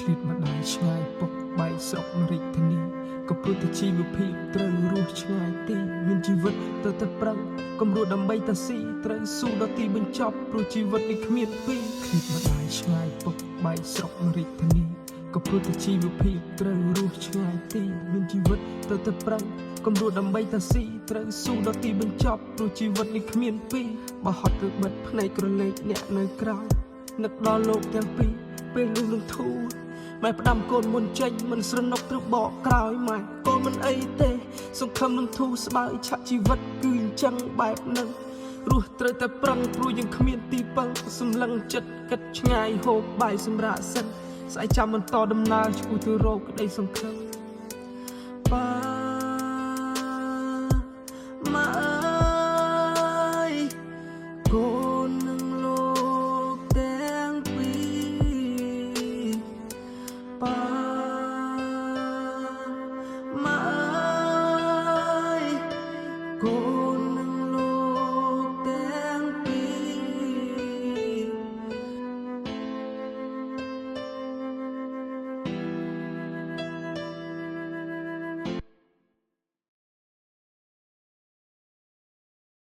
ลีดมาได้ឆ្ងាយពុកបែកស្រុករាជធានីក៏ព្រោះតែជីវភាពត្រូវរស់ឆ្ងាយទីមានជីវិតទៅតែប្រឹងគំរោះដើម្បីតែស៊ីត្រូវស៊ូដល់ទីបញ្ចប់ព្រោះជីវិតនេះគ្មានពីឃ្លីបមកได้ឆ្ងាយពុកបែកស្រុករាជធានីក៏ព្រោះតែជីវភាពត្រូវរស់ឆ្ងាយទីមានជីវិតទៅតែប្រឹងគំរោះដើម្បីតែស៊ីត្រូវស៊ូដល់ទីបញ្ចប់ព្រោះជីវិតនេះគ្មានពីបើហត់ឬបិទភ្នែកក្រឡេកអ្នកនៅក្រៅនឹកដល់លោកទាំងពីរពេលនោះនឹងធូរម៉ែផ្ដាំកូនមុនចេញមិនស្រណុកឬបកក្រោយម៉ែកូនមិនអីទេសង្ឃឹមនឹងធូរស្បើយឆាក់ជីវិតគឺអញ្ចឹងបែបហ្នឹងរស់ត្រូវតែប្រឹងព្រោះយើងគ្មានទីពឹងសម្លឹងចិត្តគិតឆ្ងាយហូបបាយសម្រាប់សិនស្អែកចាំបន្តដំណើរឆ្ពោះទៅរកក្តីសង្ឃឹមប៉ាម៉ែអើយកូននឹងលោកទាំងពីរប៉ាម៉ែអើយកូ